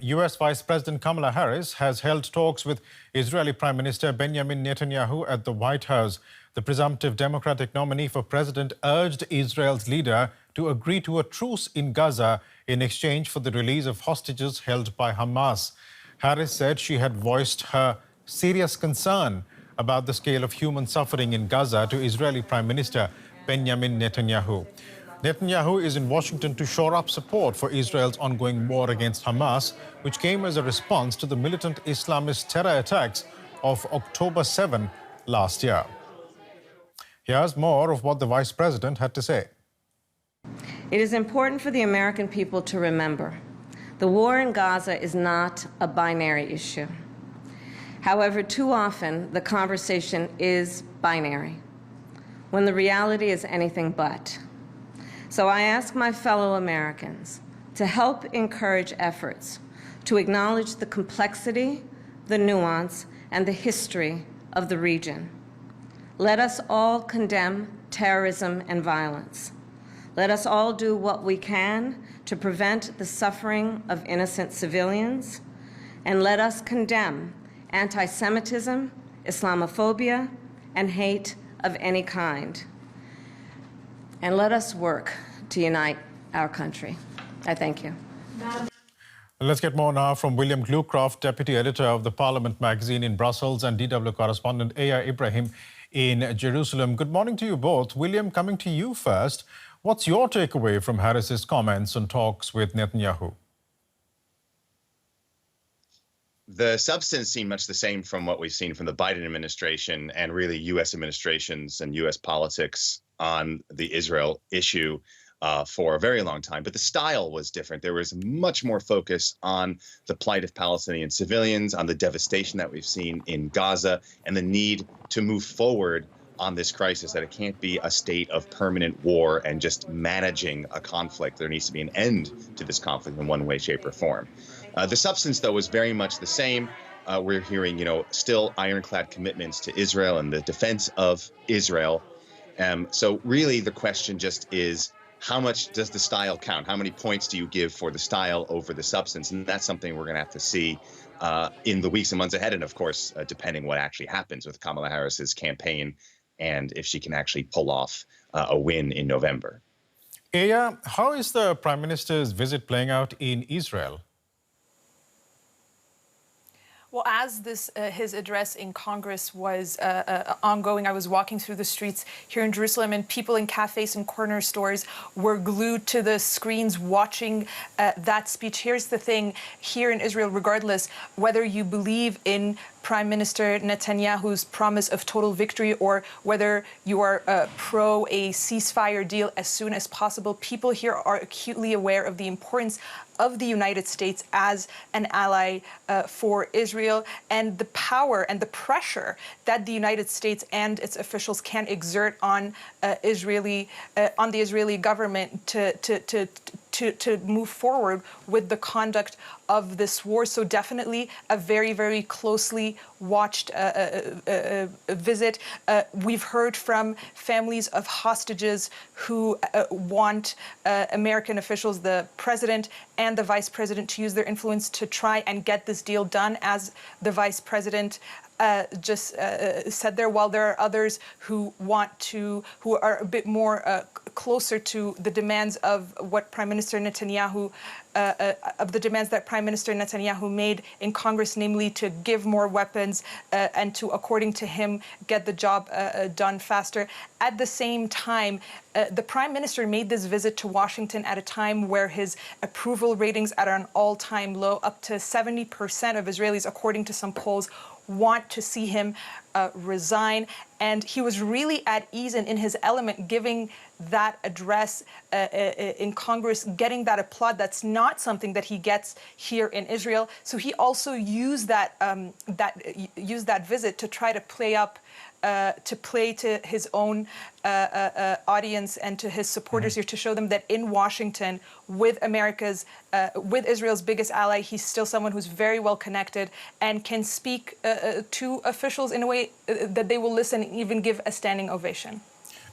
U.S. Vice President Kamala Harris has held talks with Israeli Prime Minister Benjamin Netanyahu at the White House. The presumptive Democratic nominee for president urged Israel's leader to agree to a truce in Gaza in exchange for the release of hostages held by Hamas. Harris said she had voiced her serious concern about the scale of human suffering in Gaza to Israeli Prime Minister Benjamin Netanyahu. Netanyahu is in Washington to shore up support for Israel's ongoing war against Hamas, which came as a response to the militant Islamist terror attacks of October 7 last year. Here's more of what the Vice President had to say. It is important for the American people to remember the war in Gaza is not a binary issue. However, too often the conversation is binary, when the reality is anything but. So I ask my fellow Americans to help encourage efforts to acknowledge the complexity, the nuance, and the history of the region. Let us all condemn terrorism and violence. Let us all do what we can to prevent the suffering of innocent civilians, and let us condemn anti-Semitism, Islamophobia, and hate of any kind. And let us work to unite our country. I thank you. Let's get more now from William Glucroft, Deputy Editor of the Parliament magazine in Brussels, and DW correspondent Aya Ibrahim in Jerusalem. Good morning to you both. William, coming to you first, what's your takeaway from Harris's comments on talks with Netanyahu? The substance seemed much the same from what we've seen from the Biden administration and really U.S. administrations and U.S. politics on the Israel issue for a very long time. But the style was different. There was much more focus on the plight of Palestinian civilians, on the devastation that we've seen in Gaza, and the need to move forward on this crisis, that it can't be a state of permanent war and just managing a conflict. There needs to be an end to this conflict in one way, shape, or form. The substance, though, was very much the same. We're hearing, still ironclad commitments to Israel and the defense of Israel. So really the question just is, how much does the style count? How many points do you give for the style over the substance? And that's something we're going to have to see in the weeks and months ahead. And of course, depending what actually happens with Kamala Harris's campaign and if she can actually pull off a win in November. Aya, how is the Prime Minister's visit playing out in Israel? Well, as his address in Congress was ongoing, I was walking through the streets here in Jerusalem, and people in cafes and corner stores were glued to the screens watching that speech. Here's the thing, here in Israel, regardless whether you believe in Prime Minister Netanyahu's promise of total victory or whether you are pro a ceasefire deal as soon as possible, people here are acutely aware of the importance of the United States as an ally for Israel, and the power and the pressure that the United States and its officials can exert on the Israeli government to move forward with the conduct of this war. So definitely a very, very closely watched visit. We've heard from families of hostages who want American officials, the president and the vice president, to use their influence to try and get this deal done, as the vice president just said there, while there are others who are a bit more closer to the demands of what Prime Minister Netanyahu, that Prime Minister Netanyahu made in Congress, namely to give more weapons and to, according to him, get the job done faster. At the same time, the Prime Minister made this visit to Washington at a time where his approval ratings are at an all-time low. Up to 70% of Israelis, according to some polls, want to see him resign. And he was really at ease and in his element giving that address in Congress, getting that applaud. That's not something that he gets here in Israel. So he also used that visit to try to play to his own audience and to his supporters here, to show them that in Washington, with Israel's biggest ally, he's still someone who's very well connected and can speak to officials in a way that they will listen and even give a standing ovation.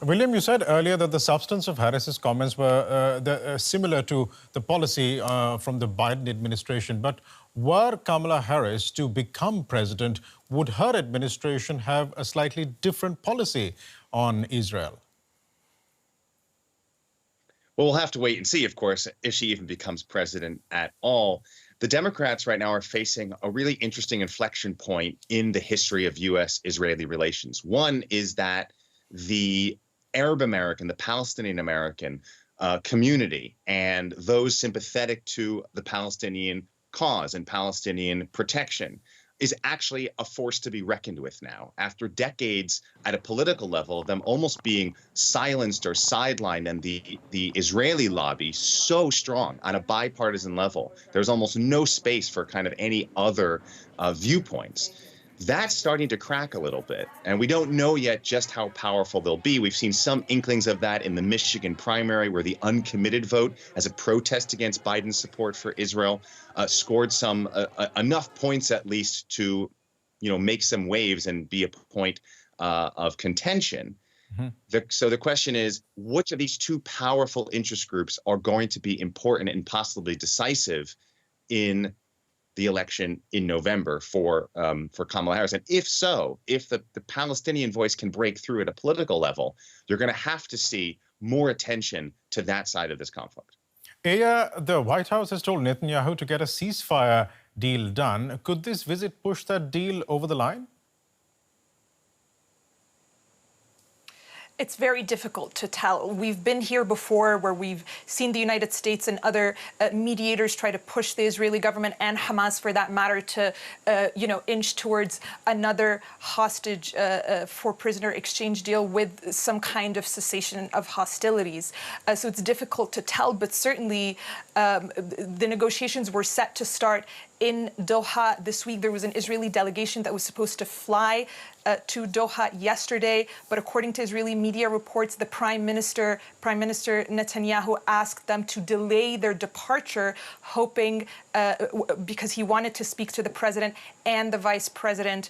William, you said earlier that the substance of Harris's comments were similar to the policy from the Biden administration. But were Kamala Harris to become president, would her administration have a slightly different policy on Israel? Well, we'll have to wait and see, of course, if she even becomes president at all. The Democrats right now are facing a really interesting inflection point in the history of U.S.-Israeli relations. One is that the Arab American, the Palestinian American community, and those sympathetic to the Palestinian cause and Palestinian protection is actually a force to be reckoned with now. After decades at a political level of them almost being silenced or sidelined, and the Israeli lobby so strong on a bipartisan level, there's almost no space for kind of any other viewpoints. That's starting to crack a little bit, and we don't know yet just how powerful they'll be. We've seen some inklings of that in the Michigan primary, where the uncommitted vote as a protest against Biden's support for Israel scored some enough points, at least, to make some waves and be a point of contention. So the question is, which of these two powerful interest groups are going to be important and possibly decisive in the election in November for Kamala Harris? And if so, if the Palestinian voice can break through at a political level, you're going to have to see more attention to that side of this conflict. Aya, the White House has told Netanyahu to get a ceasefire deal done. Could this visit push that deal over the line? It's very difficult to tell. We've been here before where we've seen the United States and other mediators try to push the Israeli government and Hamas, for that matter, to, inch towards another hostage for prisoner exchange deal with some kind of cessation of hostilities. So it's difficult to tell, but certainly the negotiations were set to start in Doha this week. There was an Israeli delegation that was supposed to fly to Doha yesterday, but according to Israeli media reports, the Prime Minister Netanyahu asked them to delay their departure, hoping because he wanted to speak to the president and the vice president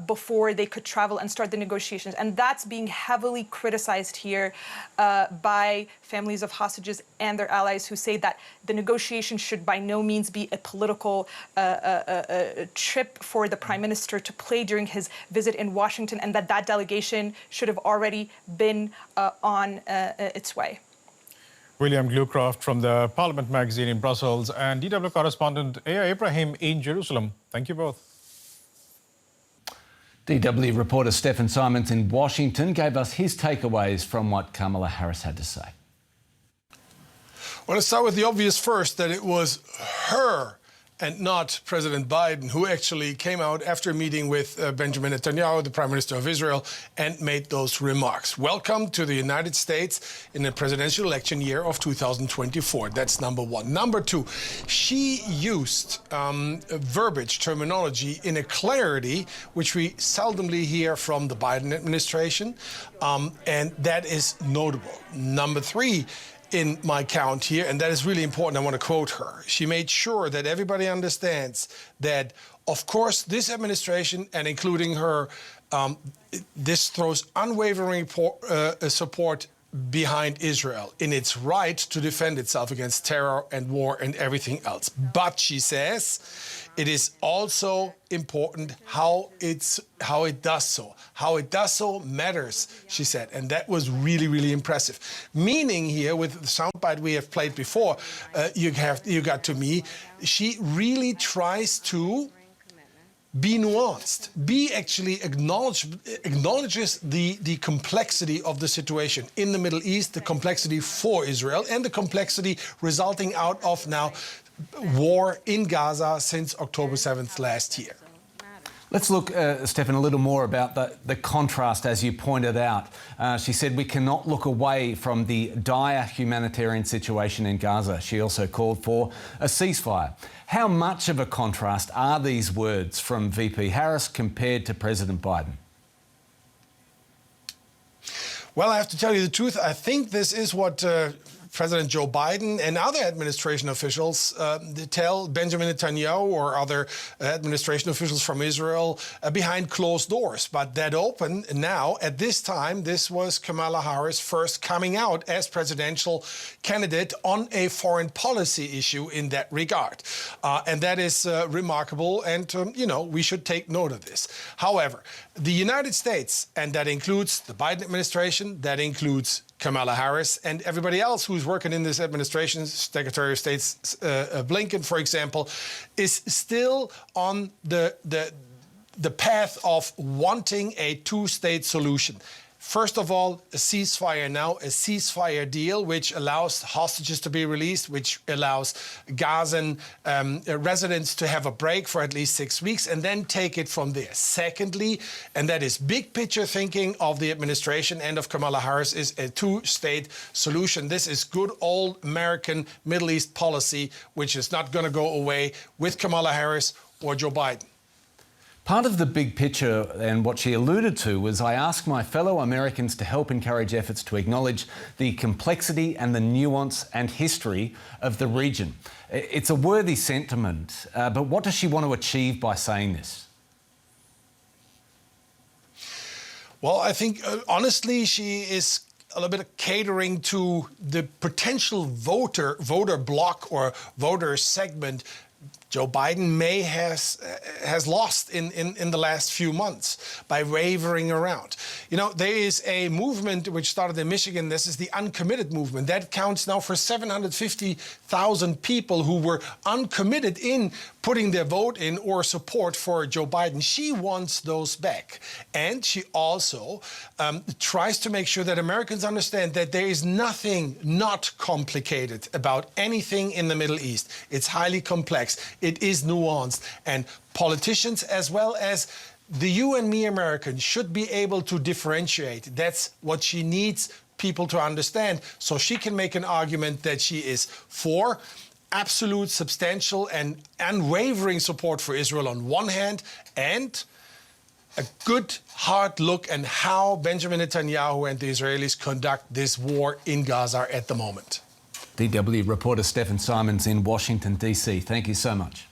before they could travel and start the negotiations. And that's being heavily criticized here by families of hostages and their allies, who say that the negotiations should by no means be a political trip for the prime minister to play during his visit in Washington, and that delegation should have already been on its way. William Glucroft from the Parliament magazine in Brussels and DW correspondent Aya Ibrahim in Jerusalem. Thank you both. DW reporter Stephen Simons in Washington gave us his takeaways from what Kamala Harris had to say. Well, let's start with the obvious first, that it was her and not President Biden who actually came out after a meeting with Benjamin Netanyahu, the Prime Minister of Israel, and made those remarks. Welcome to the United States in the presidential election year of 2024. That's number one. Number two, she used verbiage, terminology in a clarity which we seldomly hear from the Biden administration, and that is notable. Number three, in my count here, and that is really important, I want to quote her. She made sure that everybody understands that, of course, this administration, and including her, this throws unwavering support behind Israel in its right to defend itself against terror and war and everything else. But she says it is also important how it does so. How it does so matters, she said, and that was really, really impressive. Meaning here, with the soundbite we have played before, you got to me, she really tries to be nuanced, acknowledges the complexity of the situation in the Middle East, the complexity for Israel, and the complexity resulting out of now war in Gaza since October 7th last year. Let's look, Stefan, a little more about the contrast, as you pointed out. She said we cannot look away from the dire humanitarian situation in Gaza. She also called for a ceasefire. How much of a contrast are these words from VP Harris compared to President Biden? Well, I have to tell you the truth. I think this is what President Joe Biden and other administration officials tell Benjamin Netanyahu or other administration officials from Israel behind closed doors. But that open now, at this time, this was Kamala Harris first coming out as presidential candidate on a foreign policy issue in that regard. And that is remarkable. And, we should take note of this. However, the United States, and that includes the Biden administration, that includes Kamala Harris and everybody else who's working in this administration, Secretary of State Blinken, for example, is still on the path of wanting a two-state solution. First of all, a ceasefire now, a ceasefire deal, which allows hostages to be released, which allows Gazan residents to have a break for at least 6 weeks, and then take it from there. Secondly, and that is big picture thinking of the administration and of Kamala Harris, is a two-state solution. This is good old American Middle East policy, which is not going to go away with Kamala Harris or Joe Biden. Part of the big picture and what she alluded to was, I ask my fellow Americans to help encourage efforts to acknowledge the complexity and the nuance and history of the region. It's a worthy sentiment, but what does she want to achieve by saying this? Well, I think, honestly, she is a little bit catering to the potential voter bloc or voter segment Joe Biden may has lost in the last few months by wavering around. There is a movement which started in Michigan. This is the uncommitted movement. That counts now for 750,000 people who were uncommitted in putting their vote in or support for Joe Biden. She wants those back. And she also tries to make sure that Americans understand that there is nothing not complicated about anything in the Middle East. It's highly complex. It is nuanced. And politicians, as well as the you and me Americans, should be able to differentiate. That's what she needs people to understand, so she can make an argument that she is for absolute, substantial and unwavering support for Israel on one hand, and a good hard look at how Benjamin Netanyahu and the Israelis conduct this war in Gaza at the moment. DW reporter Stephen Simons in Washington, D.C. Thank you so much.